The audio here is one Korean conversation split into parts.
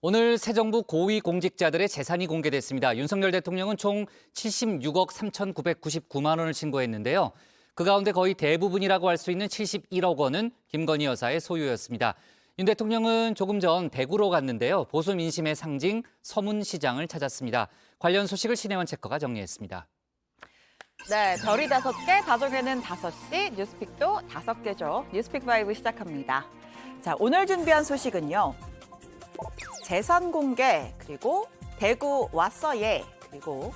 오늘 새 정부 고위 공직자들의 재산이 공개됐습니다. 윤석열 대통령은 총 76억 3,999만 원을 신고했는데요. 그 가운데 거의 대부분이라고 할 수 있는 71억 원은 김건희 여사의 소유였습니다. 윤 대통령은 조금 전 대구로 갔는데요. 보수 민심의 상징 서문시장을 찾았습니다. 관련 소식을 신혜원 체커가 정리했습니다. 네, 별이 5개, 가족에는 5시, 뉴스픽도 5개죠. 뉴스픽5 시작합니다. 자, 오늘 준비한 소식은요. 재산 공개, 그리고 대구 왔어 예, 그리고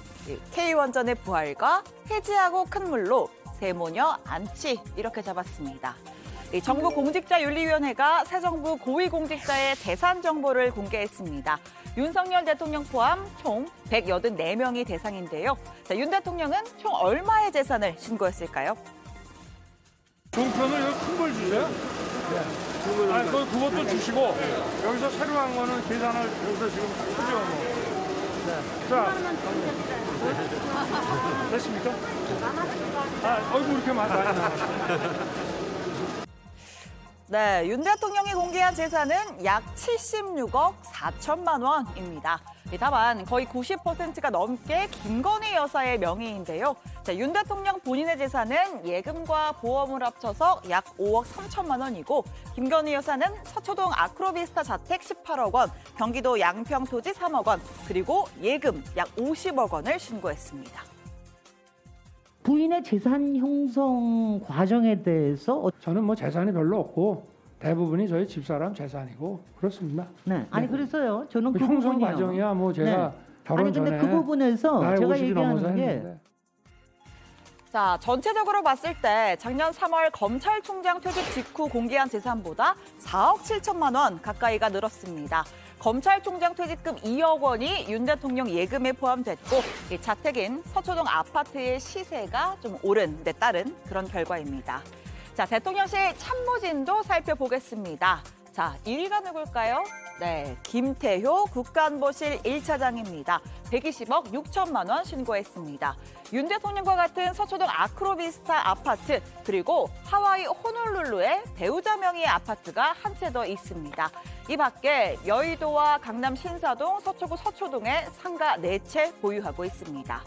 K원전의 부활과 해지하고 큰 물로 세모녀 안치 이렇게 잡았습니다. 정부 공직자윤리위원회가 새 정부 고위공직자의 재산 정보를 공개했습니다. 윤석열 대통령 포함 총 184명이 대상인데요. 자, 윤 대통령은 총 얼마의 재산을 신고했을까요? 종편을 큰 걸 주세요? 네. 아니, 그것도 주시고 여기서 새로 한 거는 계산을 여기서 지금 하죠. 네. 자, 됐습니까? 어이구 이렇게 많이 나왔어요. 네, 윤 대통령이 공개한 재산은 약 76억 4천만 원입니다. 다만 거의 90%가 넘게 김건희 여사의 명의인데요. 자, 윤 대통령 본인의 재산은 예금과 보험을 합쳐서 약 5억 3천만 원이고 김건희 여사는 서초동 아크로비스타 자택 18억 원, 경기도 양평 토지 3억 원, 그리고 예금 약 50억 원을 신고했습니다. 부인의 재산 형성 과정에 대해서 저는 뭐 재산이 별로 없고 대부분이 저희 집사람 재산이고 그렇습니다. 네. 아니 네. 그래서요. 저는 그 형성 부분이요. 과정이야 뭐 제가 네. 결혼 아니 근데 전에 그 부분에서 나이 제가 50이 넘어서 얘기하는 게 했는데. 자, 전체적으로 봤을 때 작년 3월 검찰총장 퇴직 직후 공개한 재산보다 4억 7천만 원 가까이가 늘었습니다. 검찰총장 퇴직금 2억 원이 윤 대통령 예금에 포함됐고 이 자택인 서초동 아파트의 시세가 좀 오른 데 따른 그런 결과입니다. 자, 대통령실 참모진도 살펴보겠습니다. 자, 1위가 누굴까요? 네, 김태효 국가안보실 1차장입니다. 120억 6천만 원 신고했습니다. 윤 대통령과 같은 서초동 아크로비스타 아파트, 그리고 하와이 호놀룰루의 배우자 명의의 아파트가 한 채 더 있습니다. 이 밖에 여의도와 강남 신사동, 서초구 서초동에 상가 4채 보유하고 있습니다.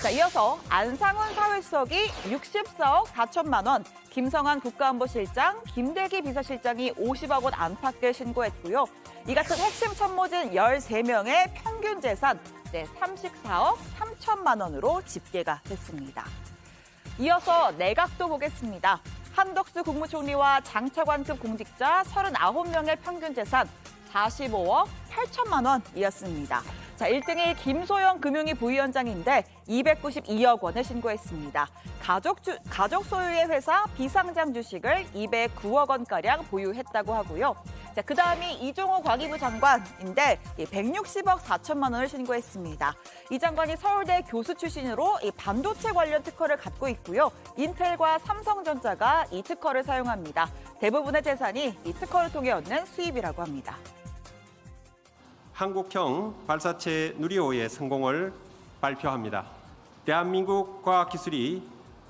자, 이어서 안상훈 사회수석이 64억 4천만 원, 김성한 국가안보실장, 김대기 비서실장이 50억 원 안팎을 신고했고요. 이 같은 핵심 참모진 13명의 평균 재산 34억 3천만 원으로 집계가 됐습니다. 이어서 내각도 보겠습니다. 한덕수 국무총리와 장차관급 공직자 39명의 평균 재산 45억 8천만 원이었습니다. 자, 1등이 김소영 금융위 부위원장인데 292억 원을 신고했습니다. 가족 소유의 회사 비상장 주식을 209억 원가량 보유했다고 하고요. 자, 그다음이 이종호 과기부 장관인데 160억 4천만 원을 신고했습니다. 이 장관이 서울대 교수 출신으로 이 반도체 관련 특허를 갖고 있고요. 인텔과 삼성전자가 이 특허를 사용합니다. 대부분의 재산이 이 특허를 통해 얻는 수입이라고 합니다. 한국형 발사체 누리호의 성공을 발표합니다. 대한민국 과학기술이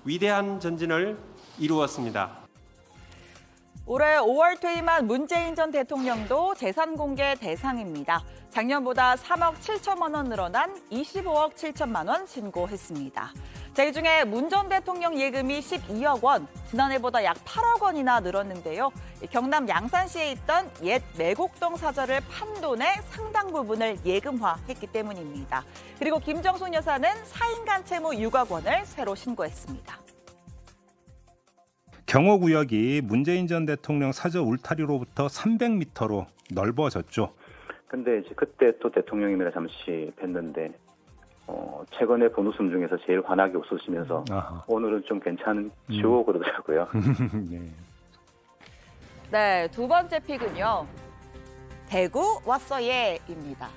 위대한 전진을 이루었습니다. 올해 5월 퇴임한 문재인 전 대통령도 재산 공개 대상입니다. 작년보다 3억 7천만 원 늘어난 25억 7천만 원 신고했습니다. 자, 이 중에 문 전 대통령 예금이 12억 원, 지난해보다 약 8억 원이나 늘었는데요. 경남 양산시에 있던 옛 매곡동 사저를 판 돈의 상당 부분을 예금화했기 때문입니다. 그리고 김정숙 여사는 사인간 채무 6억 원을 새로 신고했습니다. 경호구역이 문재인 전 대통령 사저 울타리로부터 300m로 넓어졌죠. 근데 이제 그때 또 대통령님이랑 잠시 뵀는데 최근에 본 웃음 중에서 제일 환하게 웃으시면서 오늘은 좀 괜찮지요 그러더라고요. 네. 네, 두 번째 픽은요. 대구 왔어 예입니다.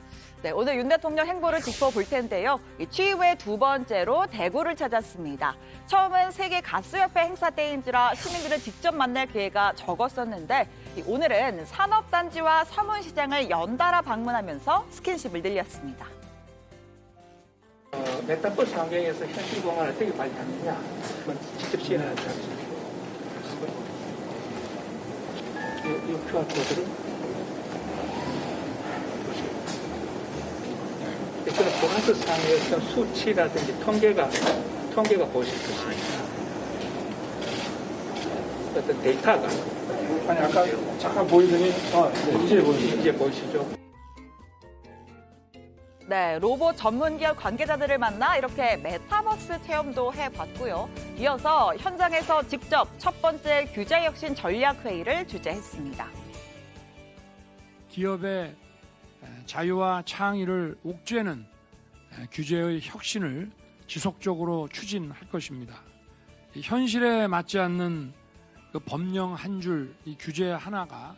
네, 오늘 윤 대통령 행보를 짚어볼 텐데요. 취임 후에 두 번째로 대구를 찾았습니다. 처음은 세계 가스협회 행사 때인지라 시민들을 직접 만날 기회가 적었었는데 오늘은 산업단지와 서문시장을 연달아 방문하면서 스킨십을 늘렸습니다. 메타버스 환경에서 현실 공간을 어떻게 발휘하느냐 한번 직접 시연하는 장소입니다. 이 QR코드를 차트상에서 수치라든지 통계가 보실 것입니다. 어떤 데이터가 아니 아까 잠깐 보이더니 이제 보이시죠? 네, 로봇 전문 기업 관계자들을 만나 이렇게 메타버스 체험도 해봤고요. 이어서 현장에서 직접 첫 번째 규제 혁신 전략 회의를 주재했습니다. 기업의 자유와 창의를 옥죄는 규제의 혁신을 지속적으로 추진할 것입니다. 현실에 맞지 않는 그 법령 한 줄, 이 규제 하나가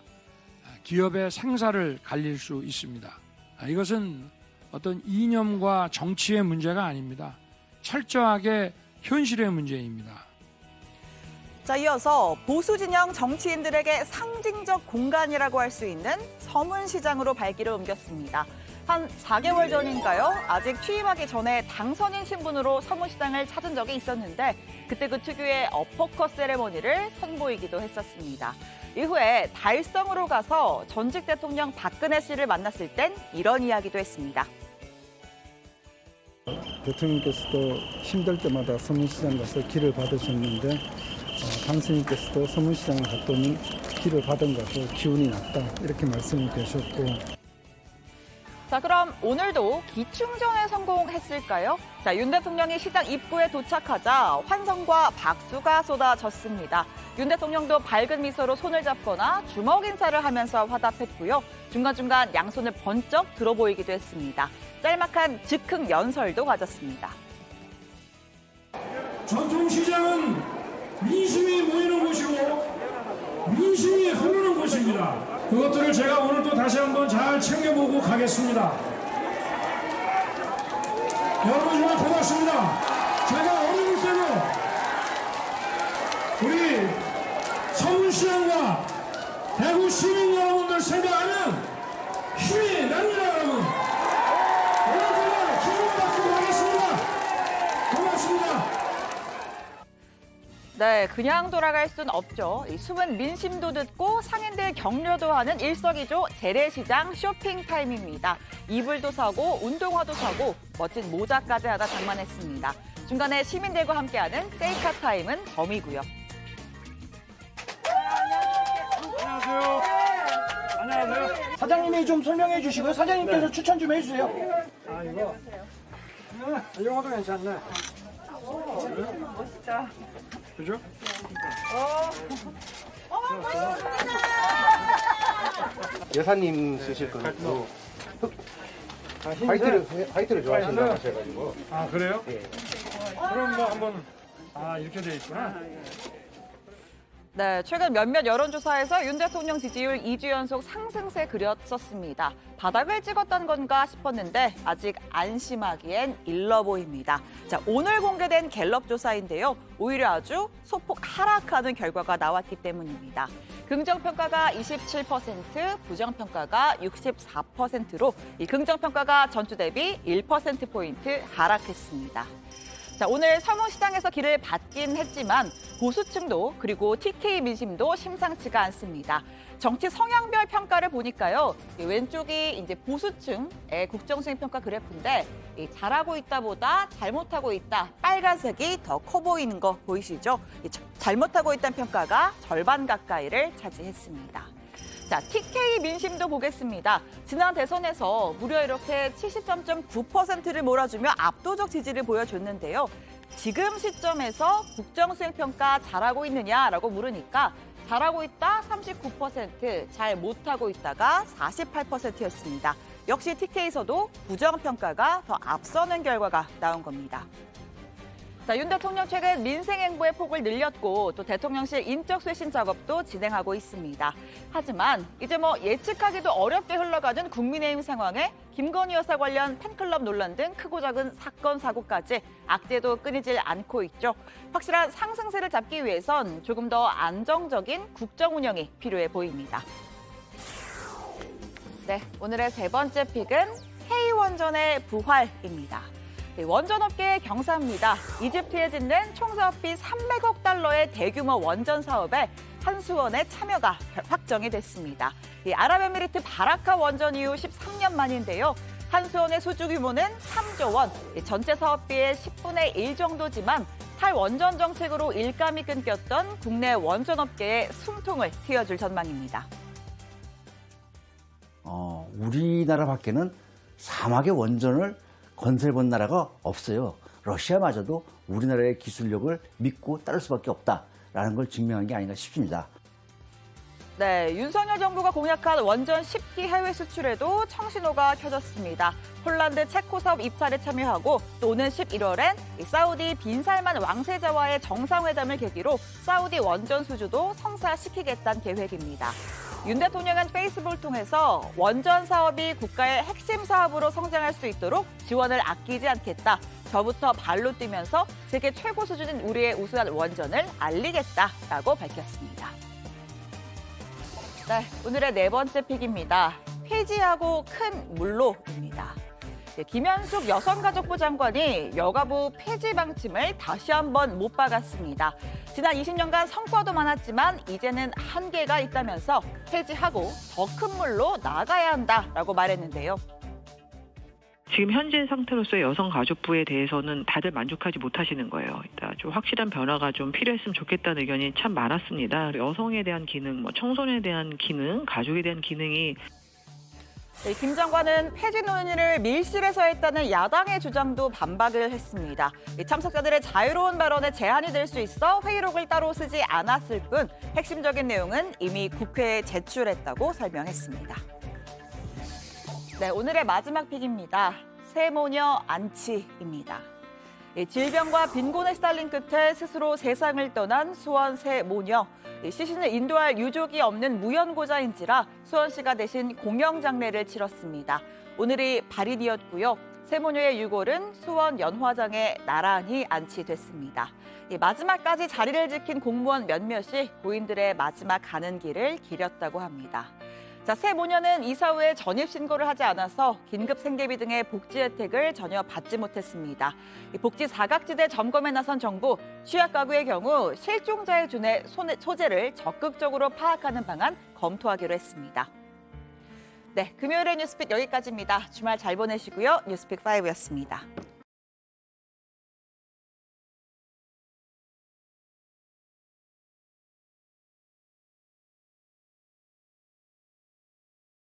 기업의 생사를 갈릴 수 있습니다. 이것은 어떤 이념과 정치의 문제가 아닙니다. 철저하게 현실의 문제입니다. 자, 이어서 보수 진영 정치인들에게 상징적 공간이라고 할 수 있는 서문시장으로 발길을 옮겼습니다. 한 4개월 전인가요? 아직 취임하기 전에 당선인 신분으로 서문시장을 찾은 적이 있었는데 그때 그 특유의 어퍼컷 세레머니를 선보이기도 했었습니다. 이후에 달성으로 가서 전직 대통령 박근혜 씨를 만났을 땐 이런 이야기도 했습니다. 대통령께서도 힘들 때마다 서문시장 가서 길을 받으셨는데 당신께서도 서문시장을 갔더니 길을 받은 것으로 기운이 났다 이렇게 말씀을 주셨고. 자, 그럼 오늘도 기충전에 성공했을까요? 자, 윤 대통령이 시장 입구에 도착하자 환성과 박수가 쏟아졌습니다. 윤 대통령도 밝은 미소로 손을 잡거나 주먹 인사를 하면서 화답했고요. 중간중간 양손을 번쩍 들어 보이기도 했습니다. 짤막한 즉흥 연설도 가졌습니다. 전통시장은 민심이 모이는 곳이고 민심이 흐르는 곳입니다. 그것들을 제가 오늘 또 다시 한번 잘 챙겨보고 가겠습니다. 여러분 정말 고맙습니다. 제가 어려울 때도 우리 서울시장과 대구 시민 여러분들 생각하면 힘이 납니다, 여러분. 오늘 제가 기운 받고 가겠습니다. 고맙습니다. 네, 그냥 돌아갈 순 없죠. 이 숨은 민심도 듣고 상인들 격려도 하는 일석이조 재래시장 쇼핑 타임입니다. 이불도 사고 운동화도 사고 멋진 모자까지 하다 장만했습니다. 중간에 시민들과 함께하는 셀카 타임은 덤이고요. 안녕하세요. 안녕하세요. 사장님이 좀 설명해 주시고요. 사장님께서 추천 좀 해주세요. 아, 이거? 이거도 괜찮네. 멋있다. 그죠? 여사님 쓰실 거고 화이트를 좋아하신다고 하셔가지고. 아, 그래요? 예. 그럼 뭐 한번 이렇게 돼 있구나. 네, 최근 몇몇 여론조사에서 윤 대통령 지지율 2주 연속 상승세 그렸었습니다. 바닥을 찍었던 건가 싶었는데 아직 안심하기엔 일러 보입니다. 자, 오늘 공개된 갤럽 조사인데요. 오히려 아주 소폭 하락하는 결과가 나왔기 때문입니다. 긍정평가가 27%, 부정평가가 64%로 이 긍정평가가 전주 대비 1%포인트 하락했습니다. 자, 오늘 서문시장에서 길을 받긴 했지만 보수층도 그리고 TK 민심도 심상치가 않습니다. 정치 성향별 평가를 보니까요. 왼쪽이 이제 보수층의 국정수행 평가 그래프인데 잘하고 있다보다 잘못하고 있다. 빨간색이 더 커 보이는 거 보이시죠? 잘못하고 있다는 평가가 절반 가까이를 차지했습니다. 자, TK 민심도 보겠습니다. 지난 대선에서 무려 이렇게 73.9%를 몰아주며 압도적 지지를 보여줬는데요. 지금 시점에서 국정수행평가 잘하고 있느냐라고 물으니까 잘하고 있다 39%, 잘 못하고 있다가 48%였습니다. 역시 TK에서도 부정평가가 더 앞서는 결과가 나온 겁니다. 자, 윤 대통령 최근 민생 행보의 폭을 늘렸고 또 대통령실 인적 쇄신 작업도 진행하고 있습니다. 하지만 이제 예측하기도 어렵게 흘러가는 국민의힘 상황에 김건희 여사 관련 팬클럽 논란 등 크고 작은 사건 사고까지 악재도 끊이질 않고 있죠. 확실한 상승세를 잡기 위해선 조금 더 안정적인 국정 운영이 필요해 보입니다. 네, 오늘의 세 번째 픽은 K원전의 부활입니다. 원전업계의 경사입니다. 이집트에 짓는 총 사업비 300억 달러의 대규모 원전 사업에 한수원의 참여가 확정이 됐습니다. 아랍에미리트 바라카 원전 이후 13년 만인데요. 한수원의 수주 규모는 3조 원, 전체 사업비의 10분의 1 정도지만 탈원전 정책으로 일감이 끊겼던 국내 원전업계의 숨통을 트여줄 전망입니다. 우리나라밖에는 사막의 원전을 건설해본 나라가 없어요. 러시아마저도 우리나라의 기술력을 믿고 따를 수밖에 없다라는 걸 증명한 게 아닌가 싶습니다. 네, 윤석열 정부가 공약한 원전 10기 해외 수출에도 청신호가 켜졌습니다. 폴란드 체코 사업 입찰에 참여하고 또 오는 11월엔 사우디 빈 살만 왕세자와의 정상회담을 계기로 사우디 원전 수주도 성사시키겠다는 계획입니다. 윤 대통령은 페이스북을 통해서 원전 사업이 국가의 핵심 사업으로 성장할 수 있도록 지원을 아끼지 않겠다. 저부터 발로 뛰면서 세계 최고 수준인 우리의 우수한 원전을 알리겠다라고 밝혔습니다. 네, 오늘의 네 번째 픽입니다. 폐지하고 큰 물로입니다. 김현숙 여성가족부 장관이 여가부 폐지 방침을 다시 한번 못 박았습니다. 지난 20년간 성과도 많았지만 이제는 한계가 있다면서 폐지하고 더 큰 물로 나가야 한다라고 말했는데요. 지금 현재 상태로서의 여성가족부에 대해서는 다들 만족하지 못하시는 거예요. 일단 좀 확실한 변화가 좀 필요했으면 좋겠다는 의견이 참 많았습니다. 여성에 대한 기능, 청소년에 대한 기능, 가족에 대한 기능이 김 장관은 폐지 논의를 밀실에서 했다는 야당의 주장도 반박을 했습니다. 참석자들의 자유로운 발언에 제한이 될 수 있어 회의록을 따로 쓰지 않았을 뿐 핵심적인 내용은 이미 국회에 제출했다고 설명했습니다. 네, 오늘의 마지막 픽입니다. 새모녀 안치입니다. 질병과 빈곤에 시달린 끝에 스스로 세상을 떠난 수원 새모녀. 시신을 인도할 유족이 없는 무연고자인지라 수원시가 대신 공영장례를 치렀습니다. 오늘이 발인이었고요. 새모녀의 유골은 수원 연화장에 나란히 안치됐습니다. 마지막까지 자리를 지킨 공무원 몇몇이 고인들의 마지막 가는 길을 기렸다고 합니다. 자, 새모녀는 이사 후에 전입신고를 하지 않아서 긴급 생계비 등의 복지 혜택을 전혀 받지 못했습니다. 복지 사각지대 점검에 나선 정부, 취약 가구의 경우 실종자의 준의 소재를 적극적으로 파악하는 방안 검토하기로 했습니다. 네, 금요일의 뉴스픽 여기까지입니다. 주말 잘 보내시고요. 뉴스픽 5였습니다.